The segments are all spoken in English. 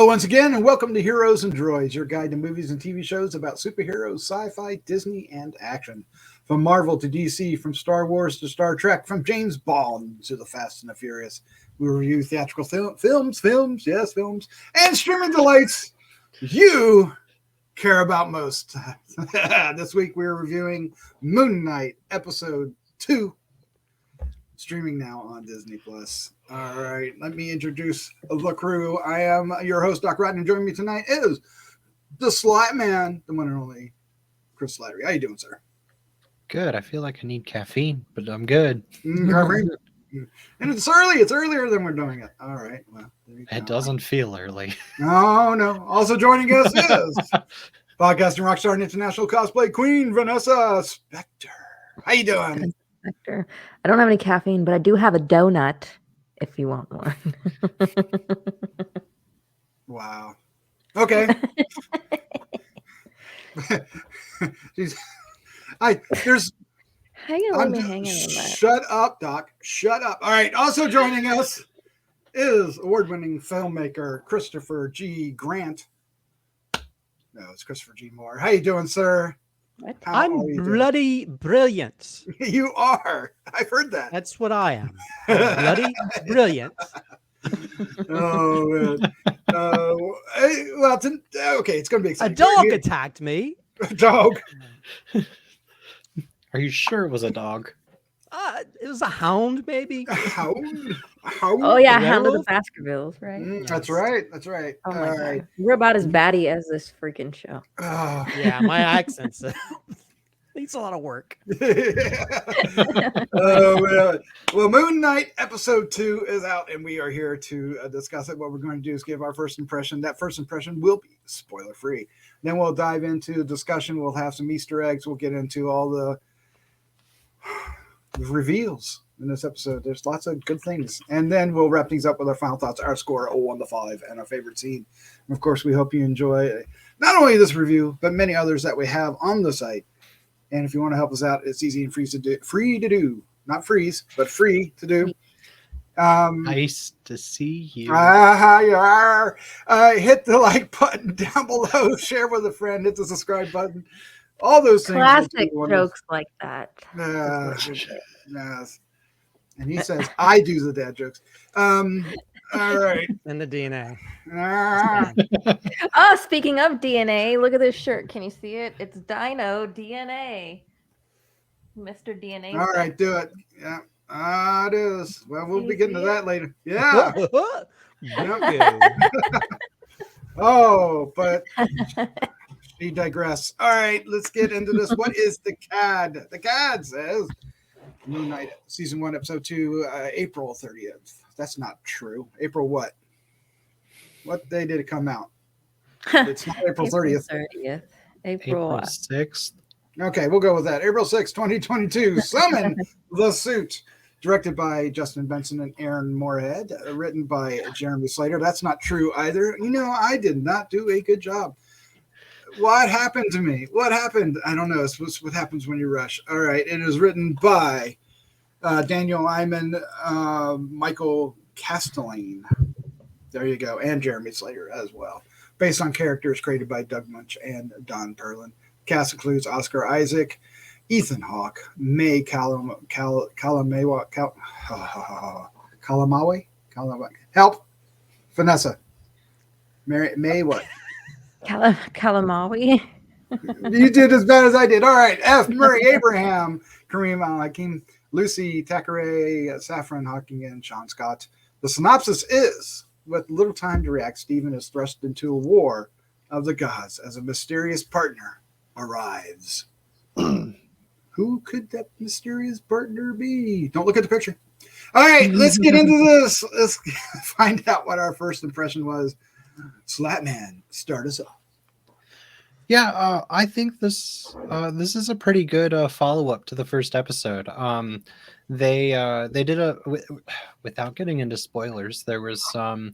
once again, and welcome to Heroes and Droids, your guide to movies and TV shows about superheroes, sci-fi, Disney, and action. From Marvel to DC, from Star Wars to Star Trek, from James Bond to the Fast and the Furious. We review theatrical films, and streaming delights you care about most. This week we're reviewing Moon Knight, Episode 2, streaming now on Disney+. All right, let me introduce the crew. I am your host, Doc Rotten, and joining me tonight is the Slattman, the one and only Chris Slattery. How you doing, sir? Good. I feel like I need caffeine, but I'm good. And it's early. It's earlier than we're doing it. All right. Well, it doesn't feel early. No. Also joining us is podcasting rockstar and international cosplay queen, Vanessa Spector. How you doing? Spector. I don't have any caffeine, but I do have a donut if you want one. Wow. Okay. Jeez. There's. Hang on, let me hang on. Shut up, Doc. Shut up. All right. Also joining us is award-winning filmmaker Christopher G. Grant. No, it's Christopher G. Moore. How you doing, sir? I'm bloody brilliant. You are. I've heard that. That's what I am. Bloody brilliant. Oh, man. Well, okay, it's going to be exciting. A dog attacked me. A dog? Are you sure it was a dog? It was a hound, maybe. A hound? Oh, yeah, Hound of the Baskervilles, right? That's right. That's right. Oh, my God. We're about as batty as this freaking show. Yeah, my accent's needs a lot of work. Well, Moon Knight Episode 2 is out, and we are here to discuss it. What we're going to do is give our first impression. That first impression will be spoiler-free. Then we'll dive into discussion. We'll have some Easter eggs. We'll get into all the reveals in this episode. There's lots of good things. And then we'll wrap things up with our final thoughts, our score, 1 to 5, and our favorite scene. And of course, we hope you enjoy not only this review, but many others that we have on the site. And if you want to help us out, it's easy and free to do. Not freeze, but free to do. Nice to see you. Hit the like button down below. Share with a friend. Hit the subscribe button. All those things. Classic jokes like that. Yes. And he says, I do the dad jokes. All right. And the DNA. Oh, speaking of DNA, look at this shirt. Can you see it? It's Dino DNA. Mr. DNA. All right, do it. Yeah. It is. Well, we'll be getting to that later. Yeah. Oh, but we digress. All right, let's get into this. What is the CAD? The CAD says Moon Knight Season 1, Episode 2, April 30th. That's not true. April what? What day did it come out? It's not April 30th. April 6th. Okay, we'll go with that. April 6th, 2022. Summon the Suit. Directed by Justin Benson and Aaron Moorhead. Written by Jeremy Slater. That's not true either. You know, I did not do a good job. What happened to me? What happened? I don't know. It's what happens when you rush. All right. It is written by Daniel Iman, Michael Castellane. There you go. And Jeremy Slater as well. Based on characters created by Doug Munch and Don Perlin. Cast includes Oscar Isaac, Ethan Hawke, May Kalamawi. Help. Vanessa. May what? Kalamawi. You did as bad as I did. All right. F. Murray Abraham, Kareem Al-Hakim, Lucy Thackeray, Saffron Hawking, and Sean Scott. The synopsis is, with little time to react, Stephen is thrust into a war of the gods as a mysterious partner arrives. Who could that mysterious partner be? Don't look at the picture. All right, let's get into this. Let's find out what our first impression was. Slattman, start us off. Yeah, I think this is a pretty good follow-up to the first episode. They did without getting into spoilers. There was a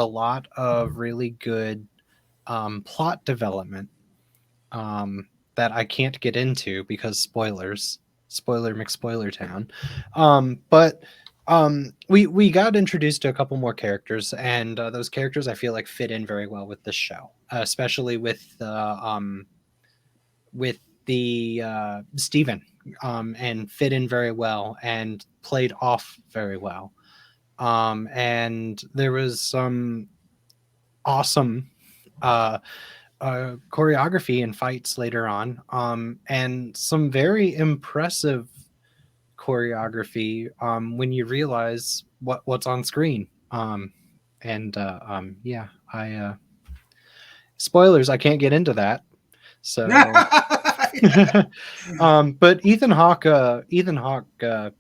lot of really good plot development that I can't get into because spoilers, spoiler McSpoiler Town. But We got introduced to a couple more characters, and those characters I feel like fit in very well with this show, especially with the Steven, and fit in very well and played off very well. And there was some awesome choreography and fights later on, and some very impressive choreography when you realize what's on screen. Yeah, I spoilers, I can't get into that. So but Ethan Hawke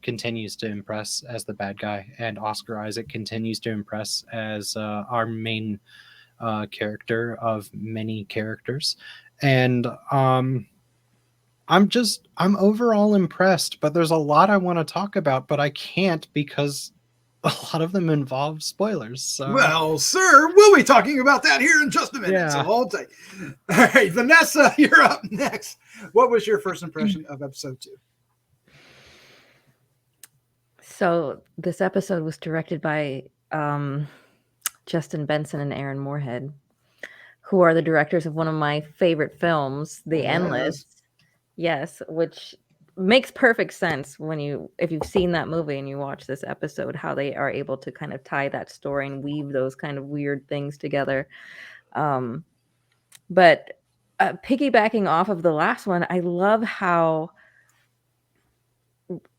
continues to impress as the bad guy, and Oscar Isaac continues to impress as our main character of many characters. And I'm overall impressed, but there's a lot I want to talk about, but I can't because a lot of them involve spoilers. So Well, sir, we'll be talking about that here in just a minute. Yeah. So hold tight. All right, Vanessa, you're up next. What was your first impression of episode 2? So this episode was directed by Justin Benson and Aaron Moorhead, who are the directors of one of my favorite films, The Yes. Endless. Yes, which makes perfect sense if you've seen that movie and you watch this episode, how they are able to kind of tie that story and weave those kind of weird things together. But piggybacking off of the last one, I love how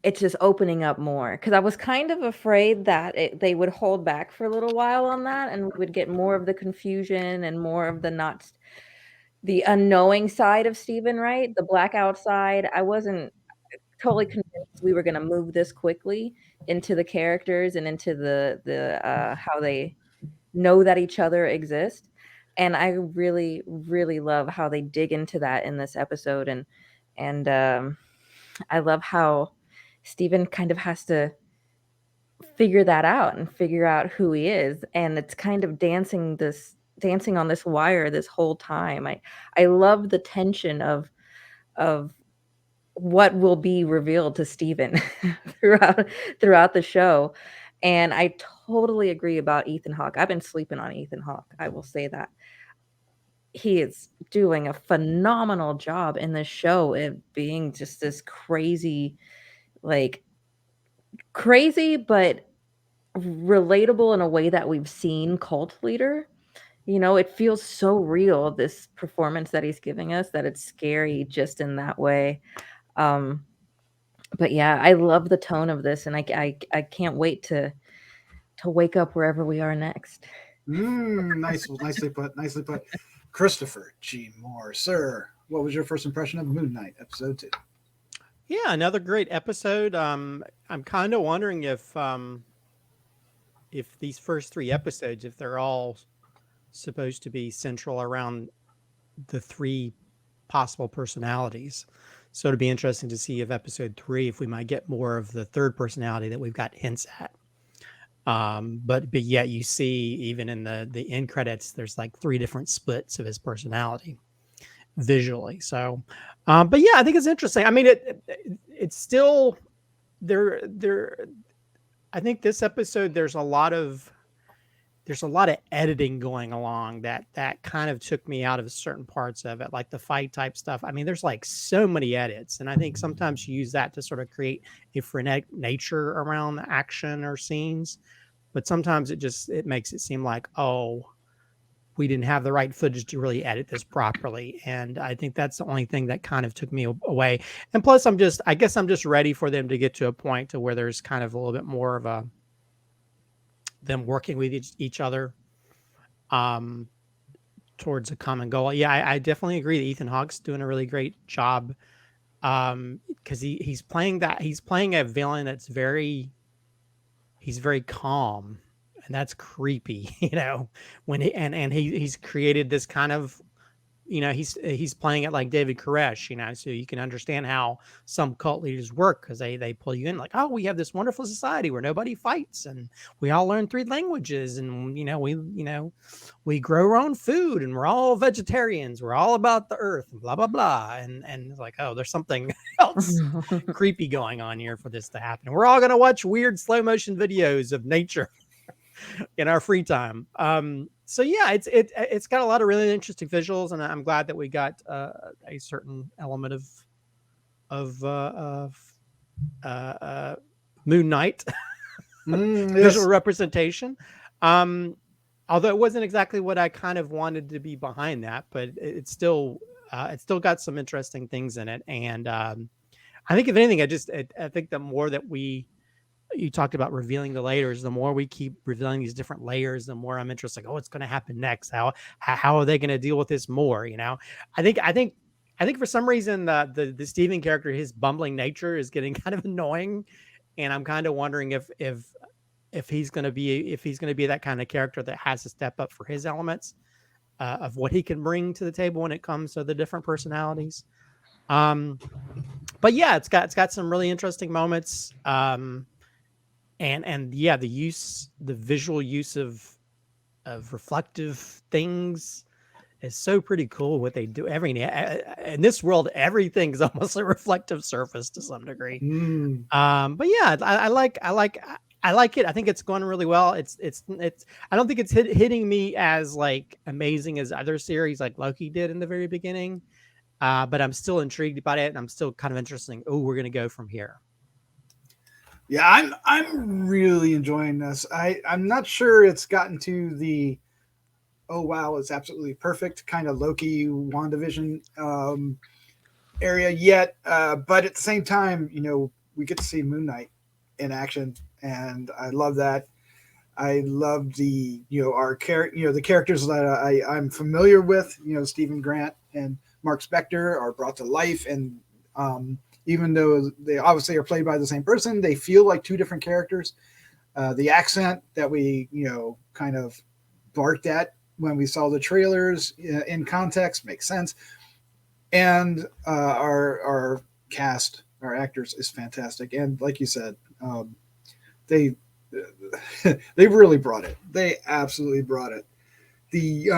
it's just opening up more, because I was kind of afraid that they would hold back for a little while on that, and we would get more of the confusion and more of the unknowing side of Stephen, right? The blackout side. I wasn't totally convinced we were going to move this quickly into the characters and into the how they know that each other exist. And I really, really love how they dig into that in this episode. And I love how Stephen kind of has to figure that out and figure out who he is. And it's kind of dancing on this wire this whole time. I love the tension of what will be revealed to Stephen throughout the show. And I totally agree about Ethan Hawke. I've been sleeping on Ethan Hawke. I will say that. He is doing a phenomenal job in this show of being just this crazy, but relatable in a way that we've seen cult leader. It feels so real, this performance that he's giving us, that it's scary just in that way. But yeah, I love the tone of this, and I can't wait to wake up wherever we are next. Nicely put. Nicely put. Christopher G. Moore, sir, what was your first impression of Moon Knight episode 2? Yeah, another great episode. I'm kind of wondering if these first 3 episodes, if they're all supposed to be central around the 3 possible personalities. So it'd be interesting to see if episode 3, if we might get more of the third personality that we've got hints at. But yet you see, even in the end credits, there's like 3 different splits of his personality visually. So, but yeah, I think it's interesting. I mean, it's still there. I think this episode, there's a lot of editing going along that kind of took me out of certain parts of it, like the fight type stuff. I mean, there's like so many edits, and I think sometimes you use that to sort of create a frenetic nature around the action or scenes. But sometimes it makes it seem like, oh, we didn't have the right footage to really edit this properly. And I think that's the only thing that kind of took me away. And plus, I guess I'm just ready for them to get to a point to where there's kind of a little bit more of them working with each other towards a common goal. Yeah, I definitely agree that Ethan Hawke's doing a really great job, because he's playing a villain that's he's very calm, and that's creepy, when he's created this kind of he's playing it like David Koresh, so you can understand how some cult leaders work, because they pull you in like, oh, we have this wonderful society where nobody fights and we all learn 3 languages, and we grow our own food, and we're all vegetarians, we're all about the earth, and blah blah blah, and it's like, oh, there's something else creepy going on here for this to happen. We're all gonna watch weird slow motion videos of nature in our free time. So yeah, it's got a lot of really interesting visuals, and I'm glad that we got a certain element of Moon Knight visual representation. Although it wasn't exactly what I kind of wanted to be behind that, but it's still got some interesting things in it. And I think if anything, I think the more that you talked about revealing the layers, the more we keep revealing these different layers, the more I'm interested, like, oh, what's going to happen next? How are they going to deal with this more? I think for some reason the Steven character, his bumbling nature is getting kind of annoying. And I'm kind of wondering if he's going to be that kind of character that has to step up for his elements of what he can bring to the table when it comes to the different personalities. But yeah, it's got some really interesting moments. And yeah, the visual use of reflective things is so pretty cool. What they do in this world, everything's almost a reflective surface to some degree. But yeah, I like it. I think it's going really well. It's I don't think it's hitting me as like amazing as other series like Loki did in the very beginning. But I'm still intrigued by it, and I'm still kind of interested. Oh, we're going to go from here. Yeah, I'm really enjoying this. I'm not sure it's gotten to the oh wow, it's absolutely perfect kind of Loki WandaVision area yet, but at the same time, we get to see Moon Knight in action, and I love that. I love the the characters that I'm familiar with. Stephen Grant and Mark Spector are brought to life, and even though they obviously are played by the same person, they feel like 2 different characters. The accent that we, kind of barked at when we saw the trailers in context makes sense. And our cast, our actors, is fantastic. And like you said, they really brought it. They absolutely brought it. The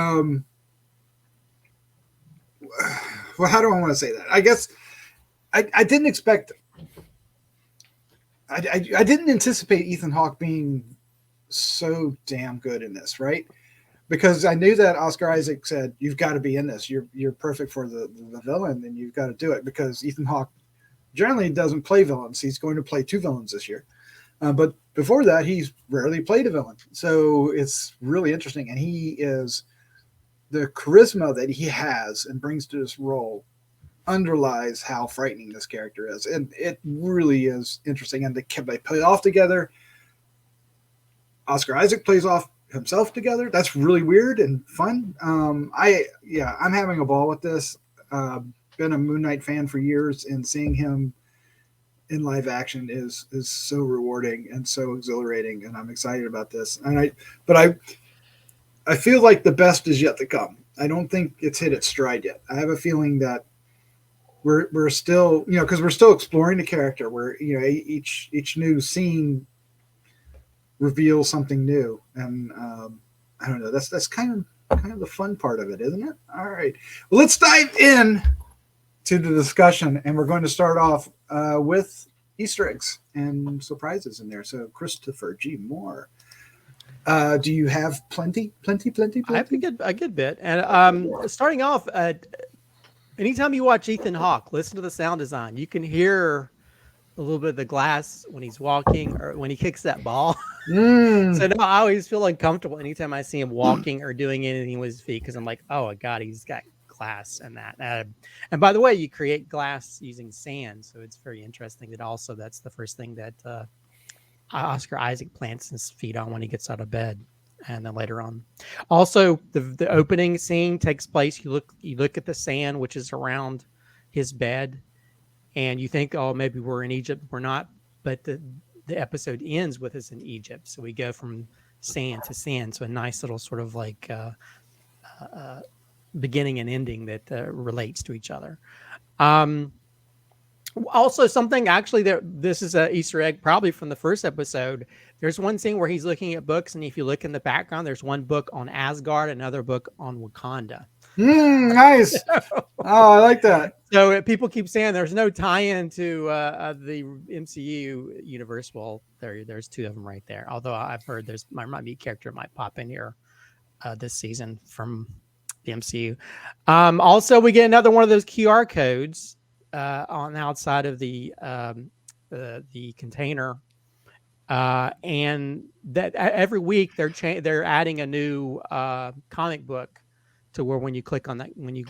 well, how do I want to say that? I guess I didn't expect. I didn't anticipate Ethan Hawke being so damn good in this, right? Because I knew that Oscar Isaac said, "You've got to be in this. You're perfect for the villain, and you've got to do it." Because Ethan Hawke generally doesn't play villains. He's going to play 2 villains this year, but before that, he's rarely played a villain. So it's really interesting, and he is the charisma that he has and brings to this role underlies how frightening this character is, and it really is interesting. And they play off together. Oscar Isaac plays off himself together. That's really weird and fun. I'm having a ball with this. Been a Moon Knight fan for years, and seeing him in live action is so rewarding and so exhilarating, and I'm excited about this. But I feel like the best is yet to come. I don't think it's hit its stride yet. I have a feeling that we're still, because we're still exploring the character. Where each new scene reveals something new, and I don't know. That's kind of the fun part of it, isn't it? All right, well, let's dive in to the discussion, and we're going to start off with Easter eggs and surprises in there. So, Christopher G. Moore, do you have plenty? I have a good bit, and starting off. Anytime you watch Ethan Hawke, listen to the sound design. You can hear a little bit of the glass when he's walking or when he kicks that ball. So now I always feel uncomfortable anytime I see him walking or doing anything with his feet, because I'm like, oh God, he's got glass and that. And by the way, you create glass using sand, so it's very interesting that also that's the first thing that Oscar Isaac plants his feet on when he gets out of bed. And then later on, also the opening scene takes place. You look at the sand, which is around his bed, and you think, oh, maybe we're in Egypt. We're not, but the episode ends with us in Egypt. So we go from sand to sand. So a nice little sort of like beginning and ending that relates to each other. Also, something actually this is an Easter egg, probably from the first episode. There's one scene where he's looking at books, and if you look in the background, there's one book on Asgard, another book on Wakanda. Nice. Oh, I like that. So people keep saying there's no tie-in to the MCU universe. Well, there's two of them right there. Although I've heard there might be a character might pop in here this season from the MCU. Also, we get another one of those QR codes on the outside of the container, and that every week they're adding a new comic book to where when you click on that, when you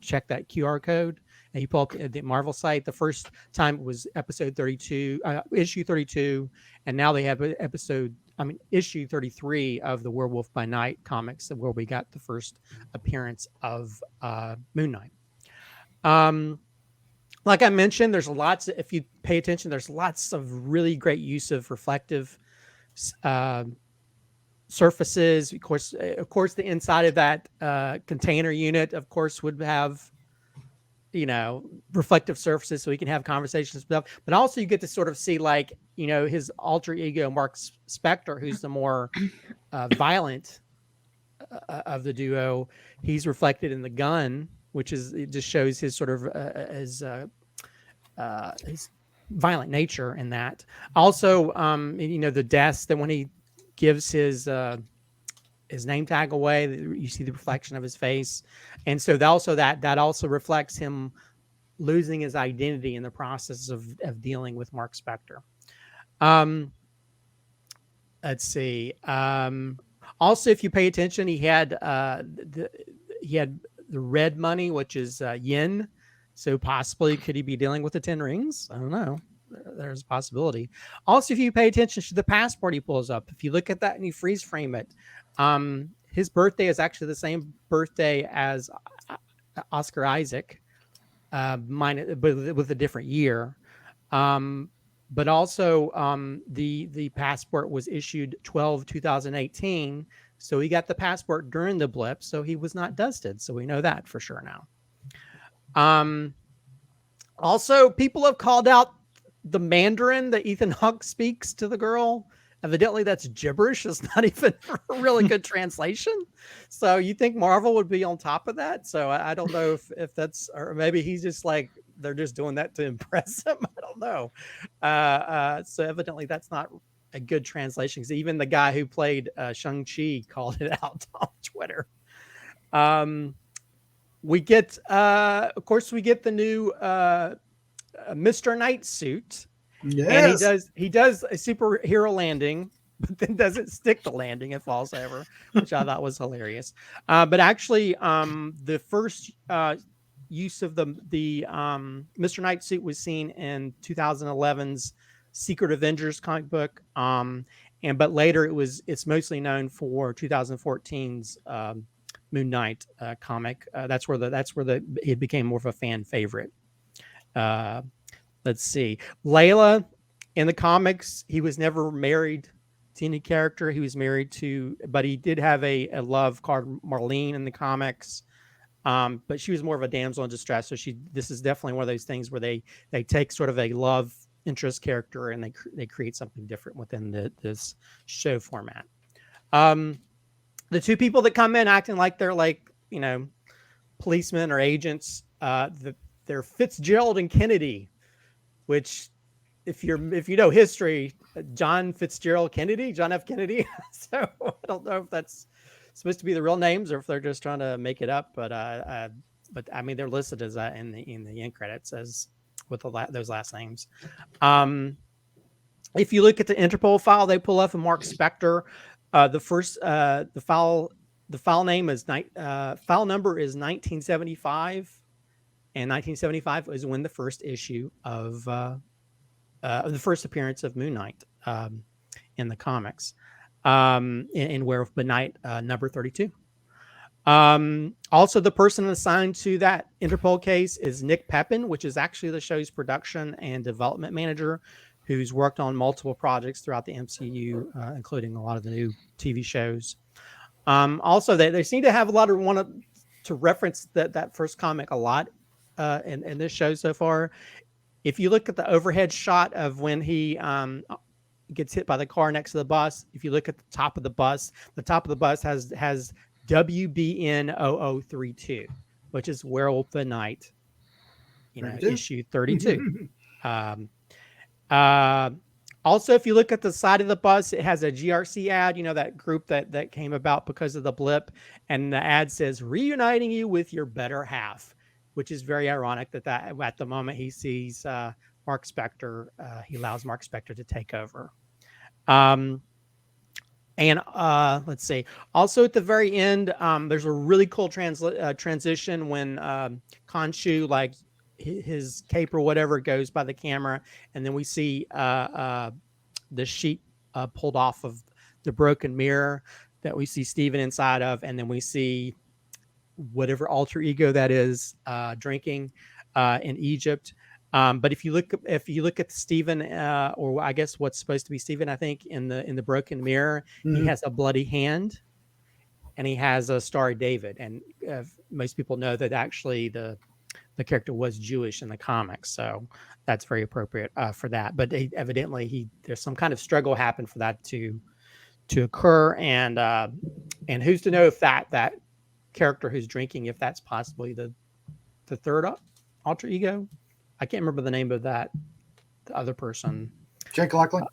check that QR code and you pull up the Marvel site, the first time it was episode 32, issue 32, and now they have issue 33 of the Werewolf by Night comics, where we got the first appearance of Moon Knight. Like I mentioned, there's lots. If you pay attention, there's lots of really great use of reflective surfaces. Of course, the inside of that container unit, of course, would have, reflective surfaces, so we can have conversations and stuff. But also, you get to sort of see, like, his alter ego, Mark Spector, who's the more violent of the duo. He's reflected in the gun, which it just shows his sort of his violent nature in that. Also, the deaths, that when he gives his name tag away, you see the reflection of his face, and so that also reflects him losing his identity in the process of dealing with Mark Spector. Let's see. Also, if you pay attention, he had the red money, which is yen. So possibly, could he be dealing with the 10 rings? I don't know. There's a possibility. Also, if you pay attention to the passport he pulls up, if you look at that and you freeze frame it, his birthday is actually the same birthday as Oscar Isaac, but with a different year. But also, the passport was issued 12/2018, so he got the passport during the blip, so he was not dusted. So we know that for sure now. Also, people have called out the Mandarin that Ethan Hawke speaks to the girl. Evidently, that's gibberish. It's not even a really good translation. So you think Marvel would be on top of that? So I don't know if that's, or maybe he's just like, they're just doing that to impress him. I don't know. So evidently that's not a good translation, because even the guy who played Shang-Chi called it out on Twitter. We get, of course, the new Mr. Knight suit. Yes. And he does a superhero landing, but then doesn't stick the landing. It falls over, which I thought was hilarious. But actually, the first use of the Mr. Knight suit was seen in 2011's Secret Avengers comic book. But later it's mostly known for 2014's Moon Knight comic. That's where it became more of a fan favorite. Let's see. Layla, in the comics, he was never married to any character. He was married to, but he did have a love called Marlene in the comics. But she was more of a damsel in distress. So this is definitely one of those things where they take sort of a love interest character and they create something different within this show format. The two people that come in acting like they're policemen or agents, they're Fitzgerald and Kennedy, which if you know history, John Fitzgerald Kennedy, John F. Kennedy. So I don't know if that's supposed to be the real names or if they're just trying to make it up. But I mean, they're listed as in the end credits as with those last names. If you look at the Interpol file, they pull up a Mark Spector. The file number is 1975. And 1975 was when the first issue of the first appearance of Moon Knight in the comics, in Werewolf by Night number 32. Also, the person assigned to that Interpol case is Nick Pepin, which is actually the show's production and development manager, who's worked on multiple projects throughout the MCU, including a lot of the new TV shows. Also, they seem to have a lot of to reference that first comic a lot in this show so far. If you look at the overhead shot of when he gets hit by the car next to the bus, if you look at the top of the bus has WBN0032, which is Werewolf at Night, 32? issue 32. Also, if you look at the side of the bus, it has a GRC ad, that group that came about because of the blip. And the ad says, reuniting you with your better half, which is very ironic that at the moment he sees Mark Spector, he allows Mark Spector to take over. And let's see. Also at the very end, there's a really cool transition when Khonshu, like his cape or whatever, goes by the camera, and then we see the sheet pulled off of the broken mirror that we see Steven inside of, and then we see whatever alter ego that is drinking in Egypt. But if you look at Steven, or I guess what's supposed to be Steven, I think in the broken mirror, he has a bloody hand, and he has a Starry David. And most people know that actually the character was Jewish in the comics, so that's very appropriate for that. But evidently there's some kind of struggle happened for that to occur, and who's to know if that character who's drinking, if that's possibly the third alter ego. I can't remember the name of the other person. Jake Lockley?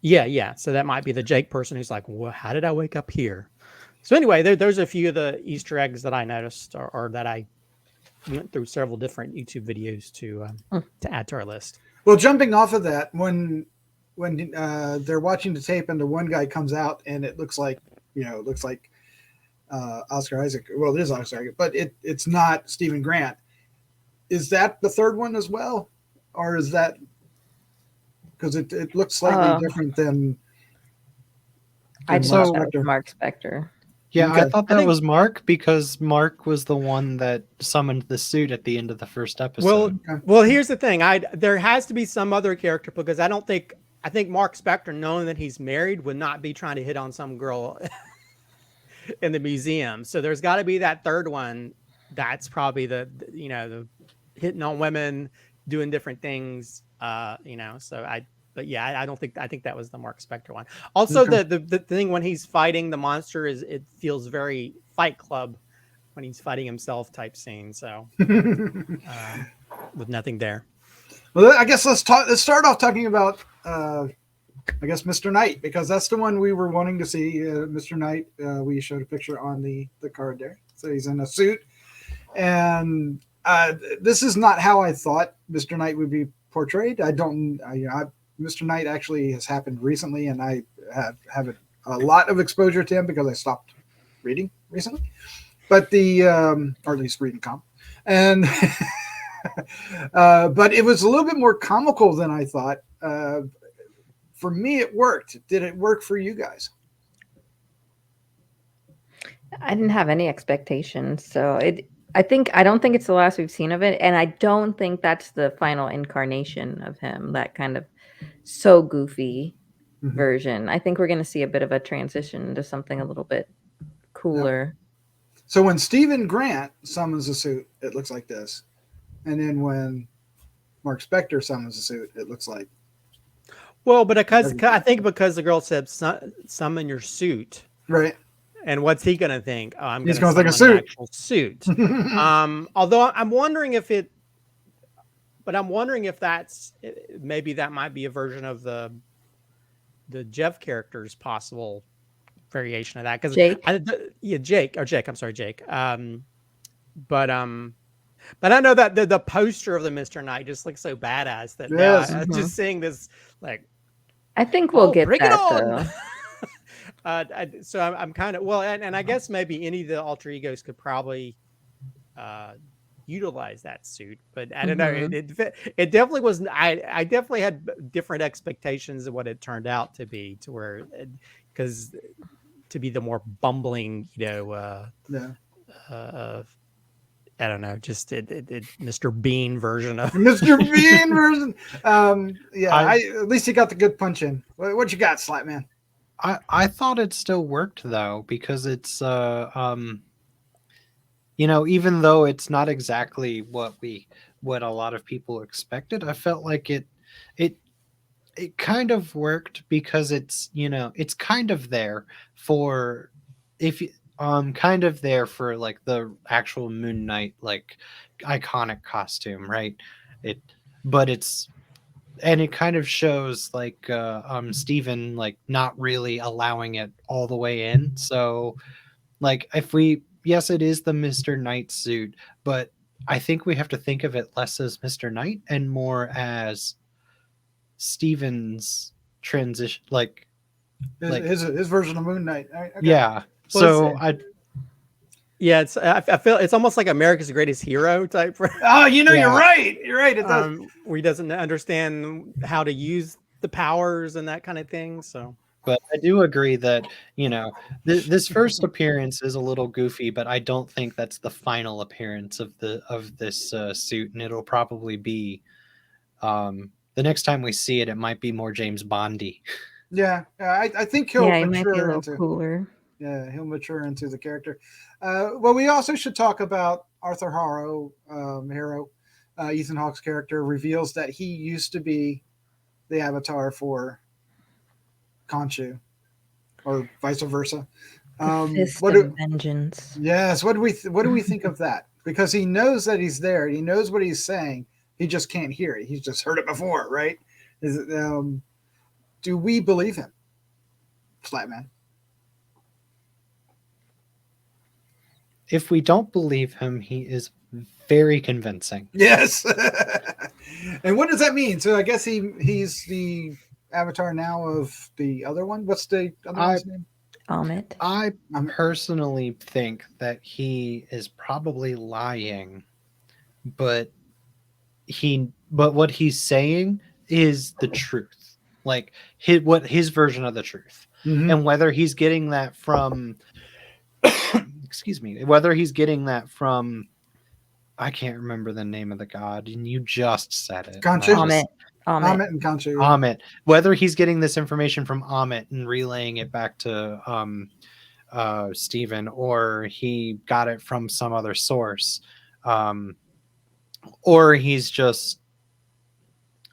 Yeah. So that might be the Jake person who's like, well, how did I wake up here? So anyway, there's a few of the Easter eggs that I noticed, or that I went through several different YouTube videos to add to our list. Well, jumping off of that, when they're watching the tape and the one guy comes out and it looks like Oscar Isaac. Well, it is Oscar Isaac, but it's not Stephen Grant. Is that the third one as well, or is that because it looks slightly different than? I thought that was Mark Spector. Yeah, Okay. I thought that was Mark, because Mark was the one that summoned the suit at the end of the first episode. Well, here's the thing. There has to be some other character, because I think Mark Spector, knowing that he's married, would not be trying to hit on some girl in the museum. So there's got to be that third one. That's probably the hitting on women, doing different things. I think that was the Mark Spector one. Also, the thing when he's fighting the monster it feels very Fight Club when he's fighting himself type scene. So with nothing there. Well, I guess let's start off talking about Mr. Knight, because that's the one we were wanting to see. Mr. Knight, we showed a picture on the card there. So he's in a suit, and this is not how I thought Mr. Knight would be portrayed. Mr. Knight actually has happened recently, and I have a lot of exposure to him because I stopped reading recently, but or at least reading comics, and but it was a little bit more comical than I thought. For me, it worked. Did it work for you guys? I didn't have any expectations, so I don't think it's the last we've seen of it, and I don't think that's the final incarnation of him, that kind of so goofy version. I think we're going to see a bit of a transition to something a little bit cooler. Yeah. So when Stephen Grant summons a suit, it looks like this. And then when Mark Spector summons a suit, it looks like. Well, but I think because the girl said summon your suit. Right. And what's he going to think? Oh, He's going to think a suit. Actual suit. Although I'm wondering if that's, maybe that might be a version of the Jeff character's possible variation of that. Because Jake. I'm sorry, Jake. But I know that the poster of the Mr. Knight just looks so badass that now just seeing this, like, I think we'll get bring that, it on. Though. So I'm kind of and I guess maybe any of the alter egos could probably utilize that suit, but I don't know. It definitely was. I definitely had different expectations of what it turned out to be, to where because to be the more bumbling, I don't know, just Mr. Bean version of Mr. Bean version. At least he got the good punch in. What you got, Slattman? I thought it still worked though, because it's even though it's not exactly what a lot of people expected, I felt like it kind of worked because it's kind of there for if you kind of there for like the actual Moon Knight like iconic costume, right? It but it's and it kind of shows like Steven like not really allowing it all the way in. So like if we yes, it is the Mr. Knight suit, but I think we have to think of it less as Mr. Knight and more as Steven's transition like His version of Moon Knight. Okay. yeah. Well, So Yeah, I feel it's almost like America's Greatest Hero type. Oh, you're Yeah. right. You're right. It does. Where he doesn't understand how to use the powers and that kind of thing. So but I do agree that this first appearance is a little goofy, but I don't think that's the final appearance of this suit, and it'll probably be the next time we see it, it might be more James Bondy. Yeah, I think he'll Yeah, he might be a mature little into. cooler. Yeah, he'll mature into the character. Well, we also should talk about Arthur Harrow, Harrow. Ethan Hawke's character reveals that he used to be the avatar for Khonshu, or vice versa. Fist What of do, vengeance. yes, what do we think of that? Because he knows that he's there. He knows what he's saying. He just can't hear it. He's just heard it before, right? Do we believe him, Slattman? If we don't believe him, he is very convincing. Yes. And what does that mean? So I guess he's the avatar now of the other one. What's the other one's name? Amit. I personally think that he is probably lying, but what he's saying is the truth, like his version of the truth. Mhm. And whether he's getting that from excuse me, whether he's getting that from I can't remember the name of the god, and you just said it. Khonshu? Amit. Amit and Khonshu. Amit. Whether he's getting this information from Amit and relaying it back to Steven, or he got it from some other source, or he's just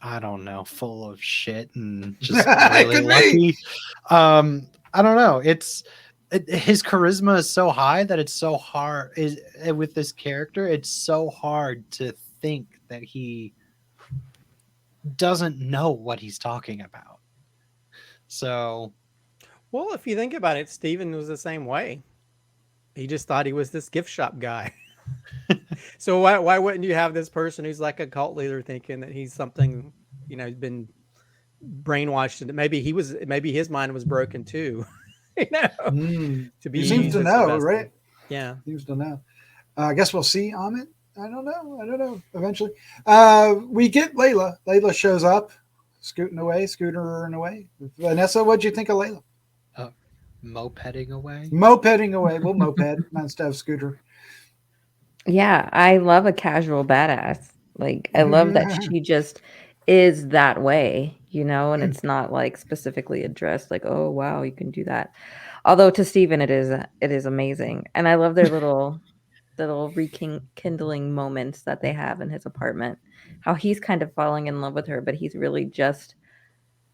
I don't know, full of shit and just really Could be. lucky. I don't know. His charisma is so high that it's so hard with this character. It's so hard to think that he doesn't know what he's talking about. So, well, if you think about it, Steven was the same way. He just thought he was this gift shop guy. So why wouldn't you have this person who's like a cult leader thinking that he's something, he's been brainwashed, and maybe his mind was broken too. To be he seems to know, right? Yeah, seems to know. I guess we'll see Amit. I don't know. Eventually, we get Layla. Layla shows up, scooting away. Vanessa, what'd you think of Layla? mopeding away. We'll moped instead of scooter. Yeah, I love a casual badass. Like, I love that she just is that way, and it's not like specifically addressed like, oh wow, you can do that. Although to Steven it is amazing. And I love their little rekindling moments that they have in his apartment. How he's kind of falling in love with her, but he's really just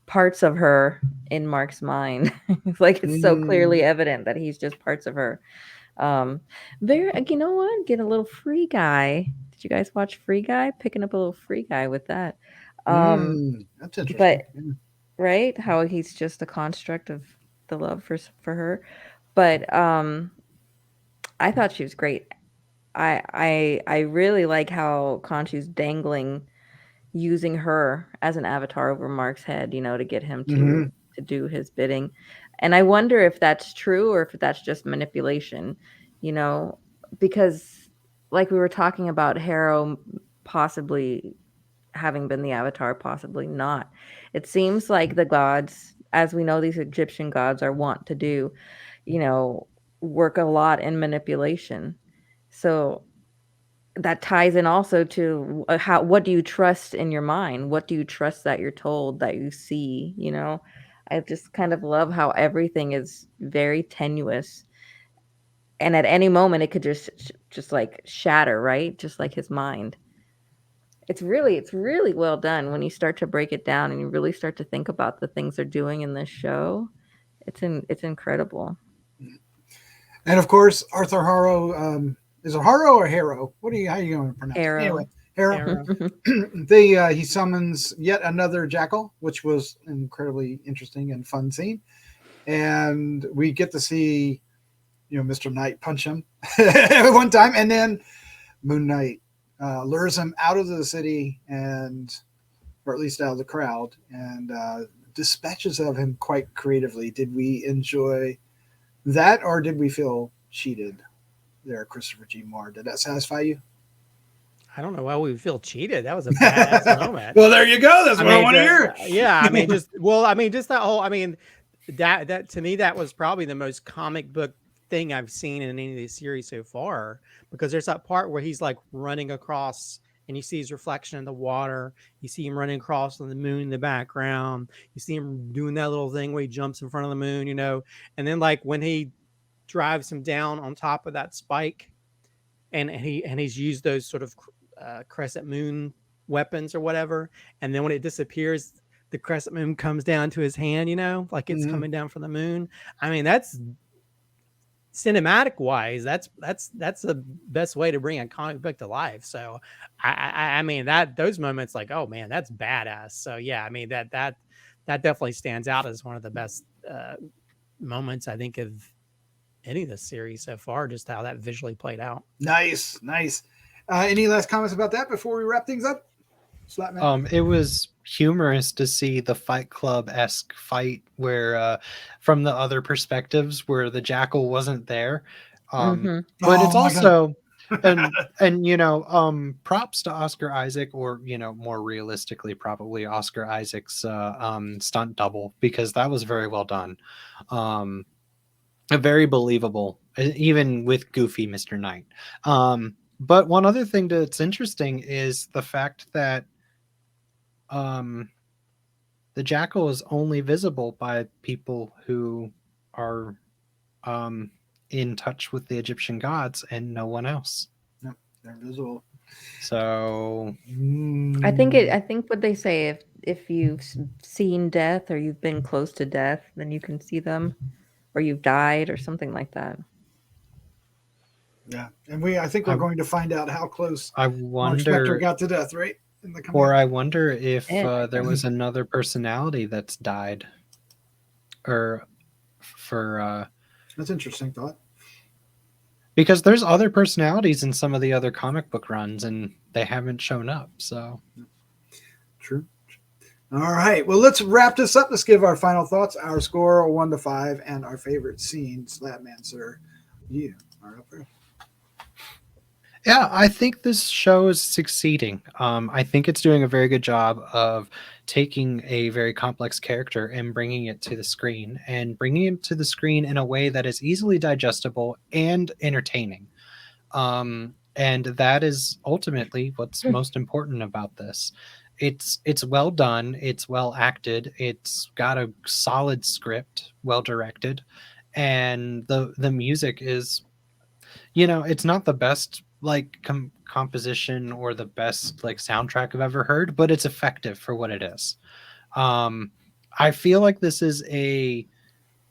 parts of her in Mark's mind. It's like it's so clearly evident that he's just parts of her. You know what? Get a little Free Guy. Did you guys watch Free Guy? Picking up a little Free Guy with that. That's interesting. But right, how he's just a construct of the love for her. But I thought she was great. I really like how Khonshu's dangling, using her as an avatar over Mark's head, to get him to do his bidding. And I wonder if that's true or if that's just manipulation, because like we were talking about Harrow possibly having been the avatar, possibly not. It seems like the gods, as we know these Egyptian gods are wont to do, work a lot in manipulation. So that ties in also to what do you trust in your mind? What do you trust that you're told, that you see? I just kind of love how everything is very tenuous. and at any moment it could just like shatter, right? Just like his mind. It's really well done when you start to break it down and you really start to think about the things they're doing in this show. It's incredible. And of course, Arthur Harrow, is it Harrow or Harrow? How are you going to pronounce it? Harrow. Anyway, Harrow. Arrow. He summons yet another jackal, which was an incredibly interesting and fun scene. And we get to see, Mr. Knight punch him one time, and then Moon Knight lures him out of the city or at least out of the crowd, and dispatches of him quite creatively. Did we enjoy that, or did we feel cheated there, Christopher G. Moore? Did that satisfy you? I don't know why we feel cheated. That was a badass moment. Well, there you go. That's what I want to hear. Yeah, just that whole. That to me, that was probably the most comic book thing I've seen in any of these series so far, because there's that part where he's like running across and you see his reflection in the water. You see him running across on the moon in the background. You see him doing that little thing where he jumps in front of the moon, and then like when he drives him down on top of that spike, and he's used those sort of crescent moon weapons or whatever, and then when it disappears, the crescent moon comes down to his hand, like it's coming down from the moon. That's cinematic wise, that's the best way to bring a comic book to life. So that those moments, like, oh man, that's badass. So yeah, that definitely stands out as one of the best moments I think of any of this series so far, just how that visually played out. Nice. Any last comments about that before we wrap things up? Slattman? It was humorous to see the Fight Club-esque fight where from the other perspectives where the jackal wasn't there. But it's also and props to Oscar Isaac, or more realistically probably Oscar Isaac's stunt double, because that was very well done. Very believable, even with goofy Mr. Knight. But one other thing that's interesting is the fact that the jackal is only visible by people who are in touch with the Egyptian gods and no one else. No, they're visible. So I think what they say, if you've seen death or you've been close to death, then you can see them, or you've died or something like that. Yeah, and I think we're going to find out how close Mark Spector got to death, right? I wonder if there was another personality that's died, or that's an interesting thought. Because there's other personalities in some of the other comic book runs, and they haven't shown up. So true. All right. Well, let's wrap this up. Let's give our final thoughts, our score 1 to 5, and our favorite scene. Slattman, sir, you are up there. Yeah, I think this show is succeeding. I think it's doing a very good job of taking a very complex character and bringing it to the screen, and bringing it to the screen in a way that is easily digestible and entertaining. And that is ultimately what's most important about this. It's well done. It's well acted. It's got a solid script, well directed, and the music is, it's not the best composition or the best soundtrack I've ever heard, but it's effective for what it is. I feel like this is a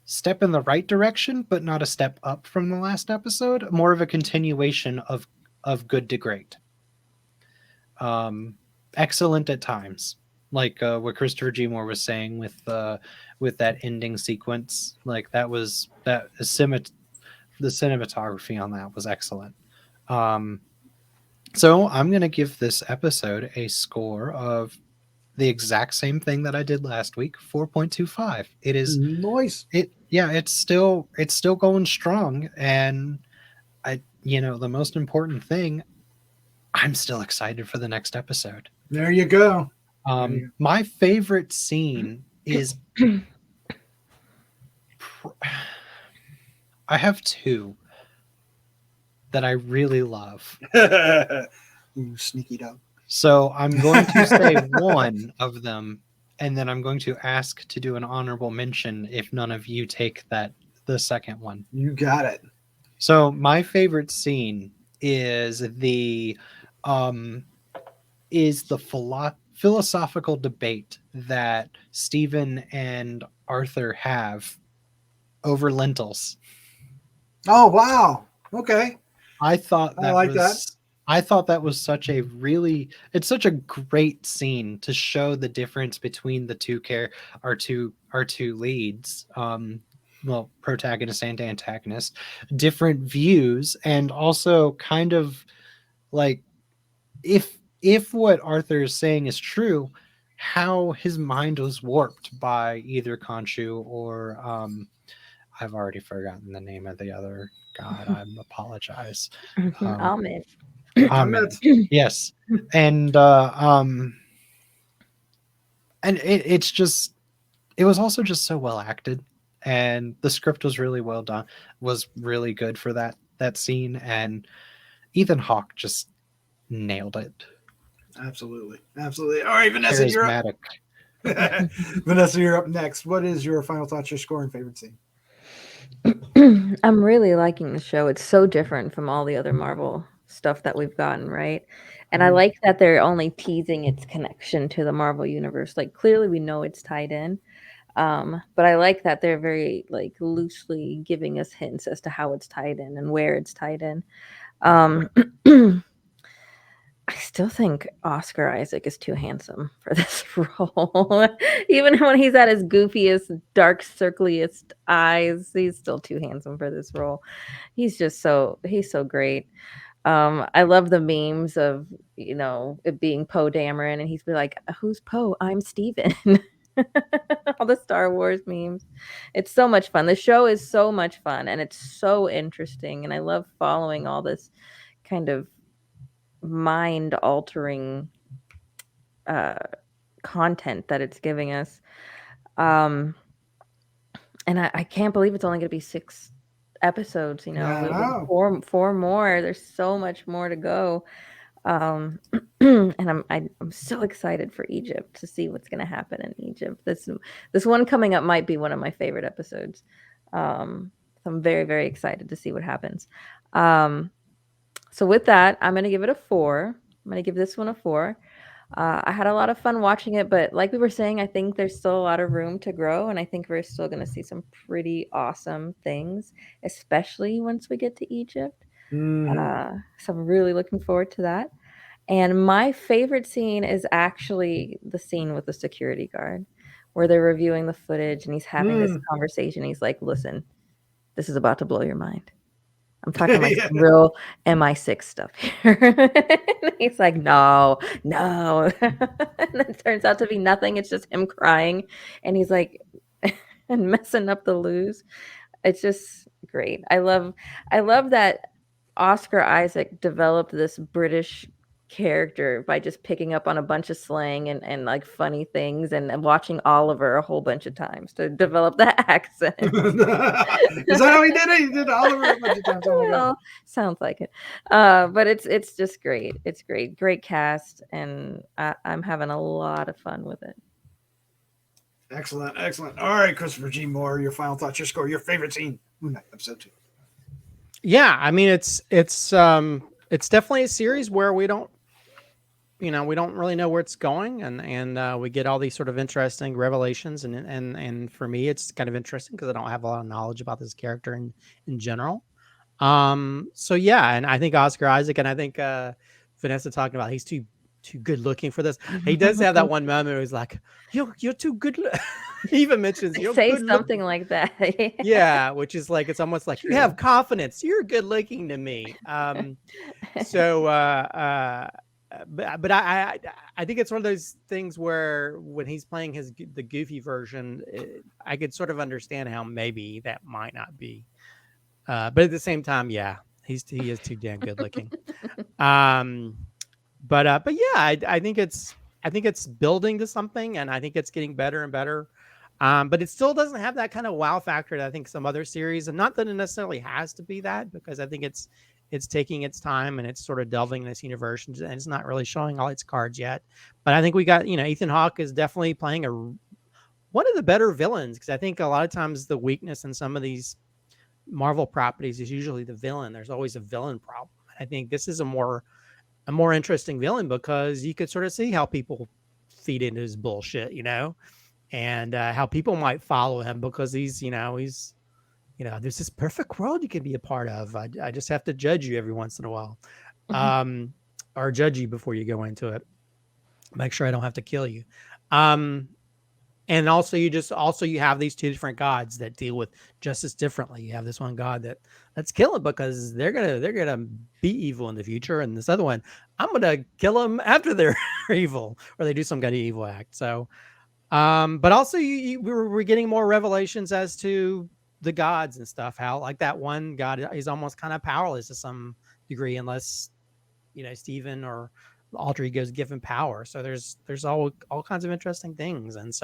step in the right direction, but not a step up from the last episode. More of a continuation of good to great. Excellent at times, like what Christopher G. Moore was saying with that ending sequence. The cinematography on that was excellent. So I'm going to give this episode a score of the exact same thing that I did last week, 4.25. It is nice. It's still going strong. And the most important thing, I'm still excited for the next episode. There you go. My favorite scene is I have two that I really love. You sneaky dog. So I'm going to say one of them, and then I'm going to ask to do an honorable mention if none of you take the second one. You got it. So my favorite scene is the philosophical debate that Stephen and Arthur have over lentils. Oh wow. Okay. I thought I that like was such a it's such a great scene to show the difference between the our two leads, well, protagonist and antagonist, different views, and also kind of like if what Arthur is saying is true, how his mind was warped by either Khonshu or I've already forgotten the name of the other god. I apologize. Ahmed. Ahmed. Yes. And it's just, it was also just so well acted, and the script was really well done, was really good for that scene, and Ethan Hawke just nailed it. Absolutely. Absolutely. All right, Vanessa, you're up. Vanessa, you're up next. What is your final thoughts, your score and favorite scene? I'm really liking the show. It's so different from all the other Marvel stuff that we've gotten, right? And I like that they're only teasing its connection to the Marvel universe. Like clearly we know it's tied in. But I like that they're very like loosely giving us hints as to how it's tied in and where it's tied in. I still think Oscar Isaac is too handsome for this role. Even when he's at his goofiest, dark, circliest eyes, he's still too handsome for this role. He's so great. I love the memes of, it being Poe Dameron, and he's be like, "Who's Poe? I'm Steven." All the Star Wars memes. It's so much fun. The show is so much fun, and it's so interesting, and I love following all this kind of mind-altering content that it's giving us. And I can't believe it's only going to be 6 episodes. Four more. There's so much more to go. And I'm so excited for Egypt to see what's going to happen in Egypt. This one coming up might be one of my favorite episodes. So I'm very, very excited to see what happens. So with that, I'm going to give it a 4. I'm going to give this one a 4. I had a lot of fun watching it, but like we were saying, I think there's still a lot of room to grow, and I think we're still going to see some pretty awesome things, especially once we get to Egypt. So I'm really looking forward to that. And my favorite scene is actually the scene with the security guard, where they're reviewing the footage and he's having this conversation. He's like, "Listen, this is about to blow your mind. I'm talking like some real MI6 stuff here." He's like, no. And then it turns out to be nothing. It's just him crying. And he's like, and messing up the lose. It's just great. I love that Oscar Isaac developed this British character by just picking up on a bunch of slang and like funny things and watching Oliver a whole bunch of times to develop that accent. Is that how he did it? He did Oliver a bunch of times. Oh my God. Sounds like it. But it's just great. It's great cast, and I'm having a lot of fun with it. Excellent. All right, Christopher G. Moore, your final thoughts, your score, your favorite scene. Moon Knight, episode 2. Yeah, I mean it's definitely a series where we don't really know where it's going, and we get all these sort of interesting revelations, and for me it's kind of interesting because I don't have a lot of knowledge about this character in general. So yeah, and I think Oscar Isaac, and I think Vanessa talking about he's too good looking for this. He does have that one moment where he's like, "You're too good." He even mentions you say something like that. Yeah, which is like, it's almost like, "You have confidence. You're good looking to me." So but I think it's one of those things where when he's playing the goofy version, I could sort of understand how maybe that might not be. But at the same time, yeah, he is too damn good looking. But yeah, I think it's building to something, and I think it's getting better and better. But it still doesn't have that kind of wow factor that I think some other series, and not that it necessarily has to be that, because I think it's taking its time and it's sort of delving in this universe, and it's not really showing all its cards yet. But I think we got, Ethan Hawke is definitely playing one of the better villains, because I think a lot of times the weakness in some of these Marvel properties is usually the villain. There's always a villain problem. I think this is a more interesting villain because you could sort of see how people feed into his bullshit, and how people might follow him because he's there's this perfect world you can be a part of. I just have to judge you every once in a while, or judge you before you go into it. Make sure I don't have to kill you. And also you have these two different gods that deal with justice differently. You have this one god let's kill him because they're gonna be evil in the future, and this other one, I'm gonna kill them after they're evil or they do some kind of evil act. So, but also we're getting more revelations as to the gods and stuff. How like that one god is almost kind of powerless to some degree unless Steven or alter egos give him power. So there's all kinds of interesting things. And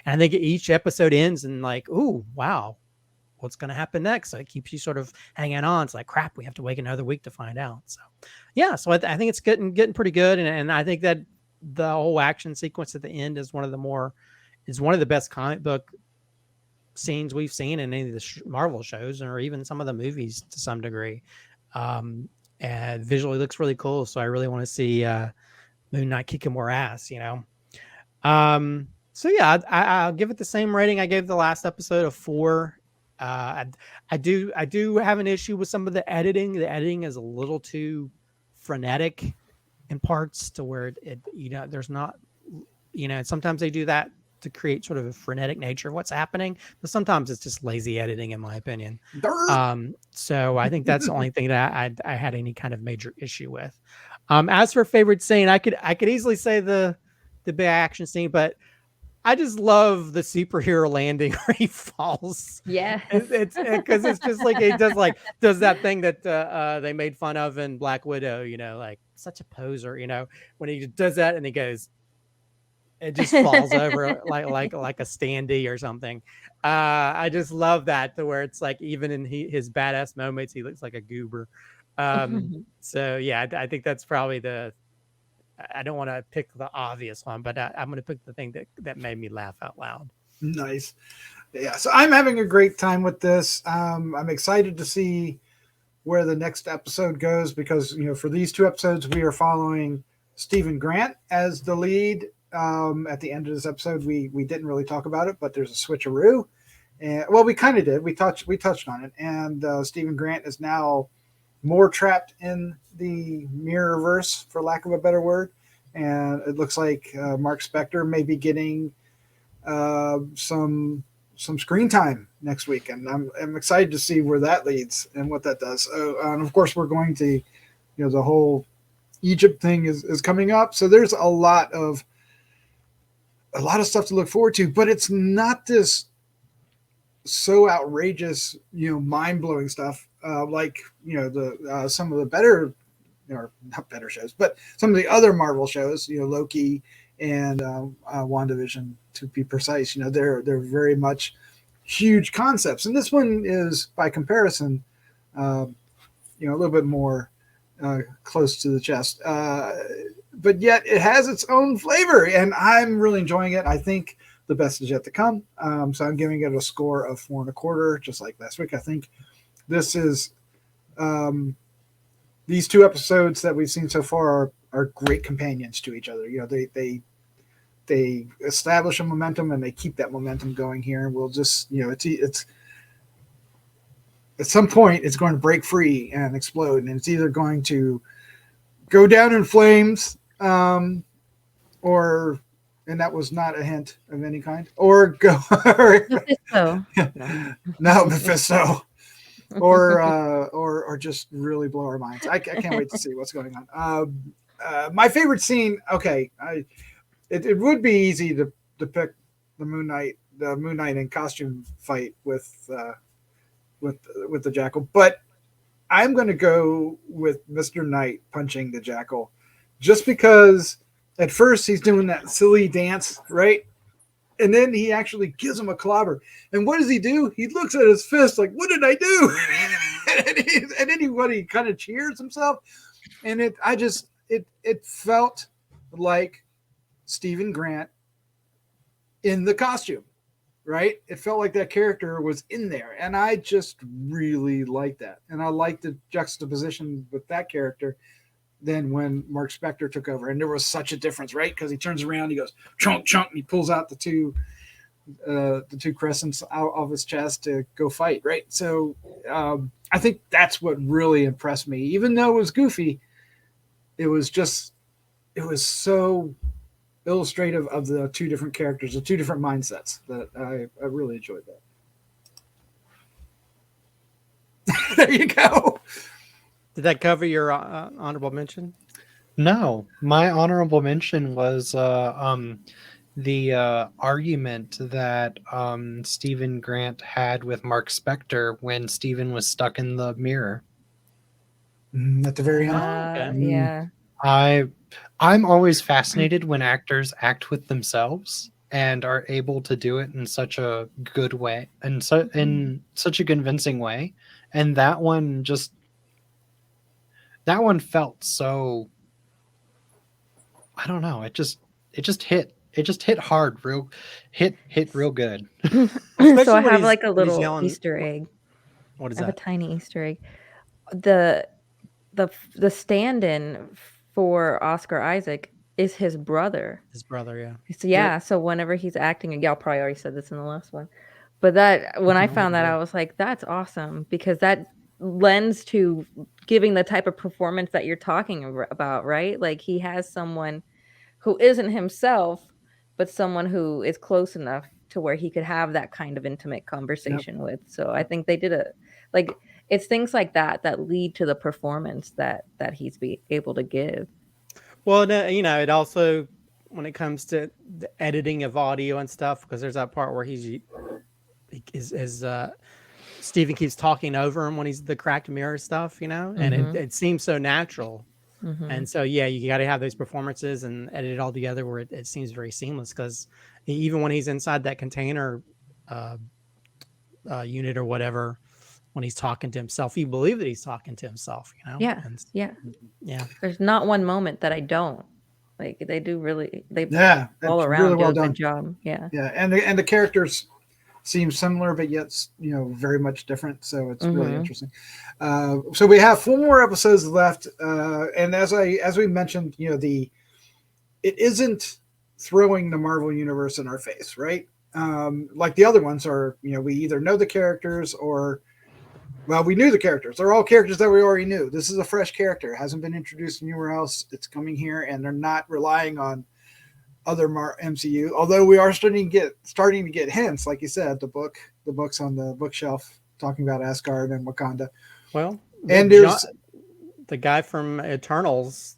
I think each episode ends and like, ooh, wow, what's going to happen next? So it keeps you sort of hanging on. It's like, crap, we have to wait another week to find out. So yeah, so I think it's getting pretty good. And I think that the whole action sequence at the end is one of the best comic book scenes we've seen in any of the Marvel shows or even some of the movies to some degree. And visually looks really cool. So I really want to see Moon Knight kicking more ass, So yeah, I'll give it the same rating I gave the last episode of 4. I do have an issue with some of the editing. The editing is a little too frenetic in parts to where it there's not, sometimes they do that to create sort of a frenetic nature of what's happening, but sometimes it's just lazy editing, in my opinion. So I think that's the only thing that I had any kind of major issue with. As for favorite scene, I could easily say the big action scene, but I just love the superhero landing where he falls. Yeah, it's because it's just like it does that thing that they made fun of in Black Widow. Like such a poser. When he does that and he goes. It just falls over like a standee or something. I just love that to where it's like even in his badass moments, he looks like a goober. So yeah, I think that's probably I don't want to pick the obvious one, but I'm going to pick the thing that made me laugh out loud. Nice. Yeah. So I'm having a great time with this. I'm excited to see where the next episode goes because, for these 2 episodes, we are following Stephen Grant as the lead. At the end of this episode, we didn't really talk about it, but there's a switcheroo, and we kind of did. We touched on it, and Stephen Grant is now more trapped in the Mirrorverse, for lack of a better word, and it looks like Mark Spector may be getting some screen time next week, and I'm excited to see where that leads and what that does. And of course, we're going to, the whole Egypt thing is coming up, so there's a lot of stuff to look forward to, but it's not this so outrageous, mind-blowing stuff like some of the better, or not better shows, but some of the other Marvel shows, Loki and WandaVision, to be precise. They're very much huge concepts, and this one is, by comparison, a little bit more close to the chest. But yet it has its own flavor, and I'm really enjoying it. I think the best is yet to come. So I'm giving it a score of 4.25, just like last week. I think this is these 2 episodes that we've seen so far are great companions to each other. They establish a momentum and they keep that momentum going here. And we'll just, it's at some point it's going to break free and explode, and it's either going to go down in flames, or, and that was not a hint of any kind, or go Mephisto. No, Mephisto, or just really blow our minds. I can't wait to see what's going on. My favorite scene. Okay, it would be easy to pick the Moon Knight in costume fight with the Jackal, but I'm going to go with Mr. Knight punching the Jackal, just because at first he's doing that silly dance, right? And then he actually gives him a clobber. And what does he do? He looks at his fist like, what did I do? and then he kind of cheers himself. And it felt like Stephen Grant in the costume. right? It felt like that character was in there, and I just really like that. And I like the juxtaposition with that character than when Mark Spector took over, and there was such a difference, right? Because he turns around, he goes chunk chunk, and he pulls out the two crescents out of his chest to go fight, right? So I think that's what really impressed me. Even though it was goofy, it was so illustrative of the two different characters, the two different mindsets that I really enjoyed that. There you go. Did that cover your honorable mention? No, my honorable mention was the argument that Stephen Grant had with Mark Spector when Stephen was stuck in the mirror. At the very end. Okay. Yeah. I'm always fascinated when actors act with themselves and are able to do it in such a good way and in such a convincing way. And that one felt so, I don't know, it just hit hard, hit real good. So Especially I when have he's- like a when he's little yelling- Easter egg. What is I have a that? tiny Easter egg. The stand-in for Oscar Isaac is his brother. His brother, yeah. So yeah, so whenever he's acting, y'all probably already said this in the last one, but that when I found that, I was like, that's awesome, because that lends to giving the type of performance that you're talking about, right? Like he has someone who isn't himself, but someone who is close enough to where he could have that kind of intimate conversation with. So I think they did it's things like that that lead to the performance that he's able to give. Well, no, it also, when it comes to the editing of audio and stuff, because there's that part where Stephen keeps talking over him when he's the cracked mirror stuff, and it seems so natural. And so, yeah, you got to have those performances and edit it all together where it seems very seamless, because even when he's inside that container unit or whatever, when he's talking to himself, you believe that he's talking to himself, Yeah. And, Yeah. yeah. There's not one moment that I don't. Like they do really, Yeah, all that's around really do well a done. good job. Yeah. Yeah, and the characters seem similar, but yet very much different. So it's really interesting. So we have 4 more episodes left, and as we mentioned, it isn't throwing the Marvel universe in our face, right? Like the other ones are. We either know the characters or, well, we knew the characters. They're all characters that we already knew. This is a fresh character. It hasn't been introduced anywhere else. It's coming here, and they're not relying on other MCU. Although we are starting to get hints, like you said, the books on the bookshelf talking about Asgard and Wakanda. Well, and there's the guy from Eternals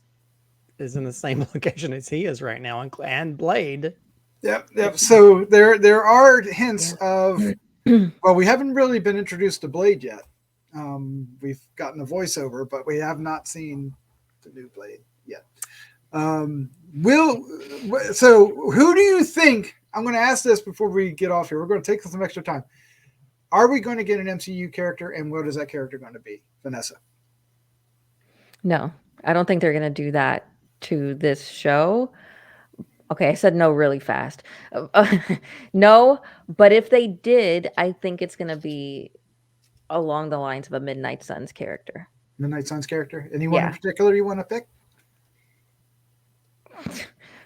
is in the same location as he is right now, and Blade. Yep. So there are hints of. Well, we haven't really been introduced to Blade yet. We've gotten a voiceover, but we have not seen the new Blade yet. So who do you think? I'm going to ask this before we get off here. We're going to take some extra time. Are we going to get an MCU character, and what is that character going to be, Vanessa? No, I don't think they're going to do that to this show. Okay, I said no really fast. No, but if they did, I think it's going to be along the lines of a Midnight Suns character. Midnight Suns character? Anyone in particular you want to pick?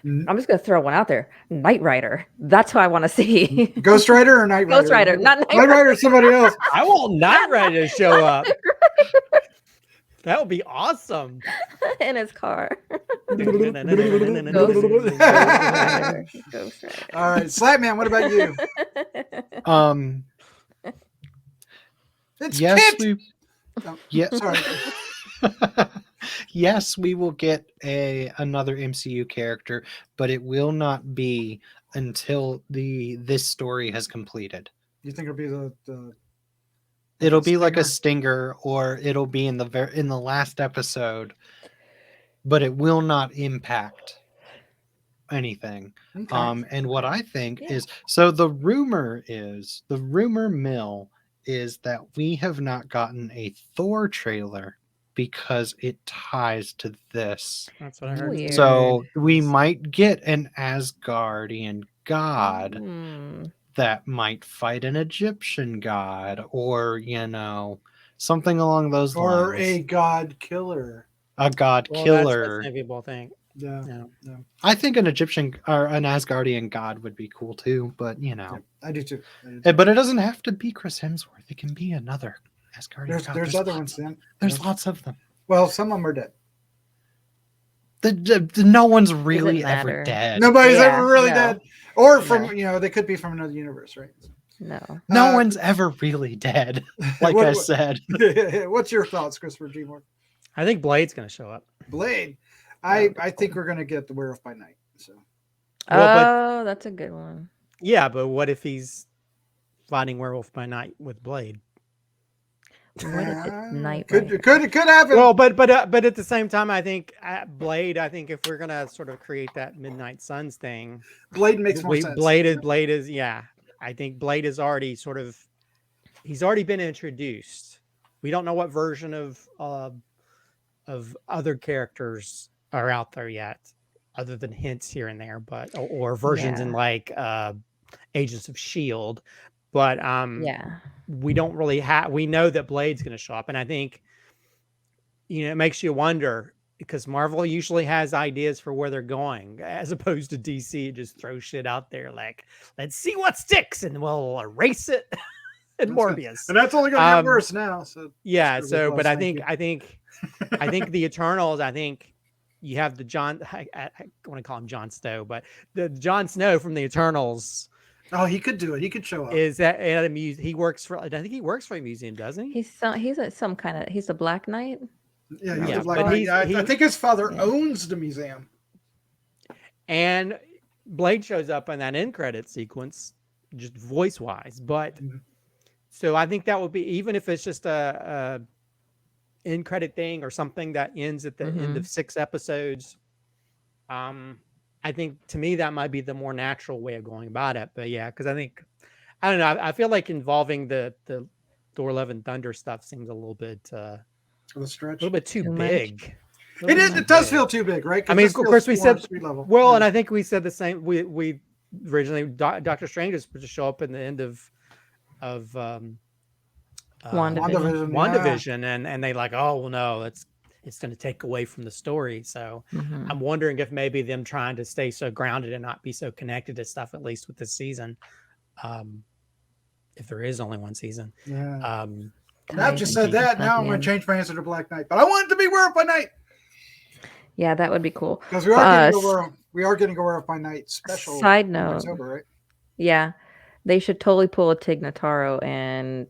I'm just going to throw one out there. Knight Rider. That's who I want to see. Ghost Rider or Knight Rider? Ghost Rider, not Knight Rider. Knight Rider is somebody else. I want Knight Rider to show up. That would be awesome. In his car. Ghost Rider. All right, Slattman, what about you? It's yes, Kit! Sorry. Yes, we will get another MCU character, but it will not be until this story has completed. You think it'll be the it'll be like a stinger, or it'll be in the last episode, but it will not impact anything. Okay. And what I think is, so the rumor mill is that we have not gotten a Thor trailer because it ties to this. That's what I heard. Weird. So we might get an Asgardian god that might fight an Egyptian god, or something along those Or lines. a god killer. A god Well, killer. that's what people think. Yeah. Yeah. I think an Egyptian or an Asgardian god would be cool too, but Yeah, I do too. I do. But it doesn't have to be Chris Hemsworth. It can be another Asgardian god. There's other ones, Sam. There's lots of them. Well, some of them are dead. No one's really matter. ever dead. Nobody's Yeah, ever really no. dead. Or from, No. they could be from another universe, right? No. No one's ever really dead, like What- I said. What's your thoughts, Christopher G. Moore? I think Blade's going to show up. Blade. I think we're going to get the Werewolf by Night. So Well, That's a good one. Yeah, but what if he's fighting Werewolf by Night with Blade? What if it's Night could Rider? could happen. Well, but at the same time, I think Blade. I think if we're gonna sort of create that Midnight Suns thing, Blade makes more sense. Blade is yeah. I think Blade is already he's already been introduced. We don't know what version of other characters are out there yet, other than hints here and there, but or versions in like Agents of Shield. But we don't really have. We know that Blade's going to show up, and I think it makes you wonder, because Marvel usually has ideas for where they're going, as opposed to DC just throw shit out there like, let's see what sticks, and we'll erase it. And Morbius, and that's only going to get worse now. So yeah. So, but I think the Eternals. I think you have the John. I want to call him Jon Snow, but the Jon Snow from the Eternals. Oh, he could do it. He could show up. Is that at a museum? He works for. I think he works for a museum, doesn't he? He's a Black Knight. Yeah, he's Yeah, a Black but Knight. I think his father Yeah. owns the museum. And Blade shows up in that end credit sequence, just voice wise. But so I think that would be, even if it's just a end credit thing or something that ends at the end of 6 episodes. I think to me that might be the more natural way of going about it. But yeah, because I don't know. I feel like involving the Thor: Love and Thunder stuff seems a little bit Of a stretch. too Too much. big. It is. It does feel too big, right? I mean, of course, we said street level. well, and I think we said the same. We originally Doctor Strange was supposed to show up in the end of WandaVision. WandaVision, and they like, oh well, no, it's going to take away from the story. So I'm wondering if maybe them trying to stay so grounded and not be so connected to stuff, at least with this season, if there is only one season. Yeah. Now I've just said that. Now I'm going to change my answer to Black Knight, but I want it to be Werewolf by Night Yeah, that would be cool. because we are getting a Werewolf by Night special. Side in note. October, right? Yeah, they should totally pull a Tig Notaro and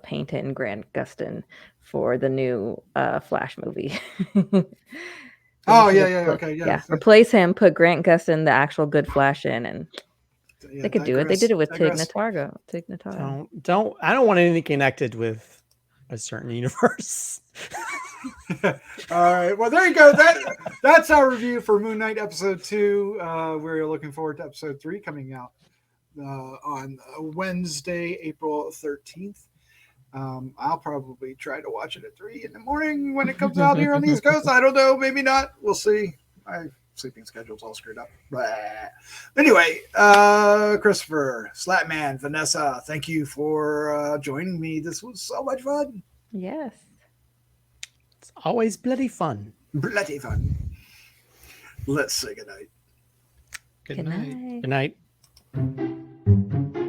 paint it in Grant Gustin for the new Flash movie. Oh yeah, okay, yeah. Replace him, put Grant Gustin, the actual good Flash in, and they could do it. They did it with Tig Notaro. I don't want anything connected with a certain universe. All right. Well, there you go. That's our review for Moon Knight episode 2. We're looking forward to episode 3 coming out on Wednesday, April 13th. I'll probably try to watch it at 3 in the morning when it comes out here on the East Coast. I don't know. Maybe not. We'll see. My sleeping schedule's all screwed up. Blah. Anyway, Christopher, Slattman, Vanessa, thank you for joining me. This was so much fun. Yes. It's always bloody fun. Bloody fun. Let's say goodnight. Good night. Good night.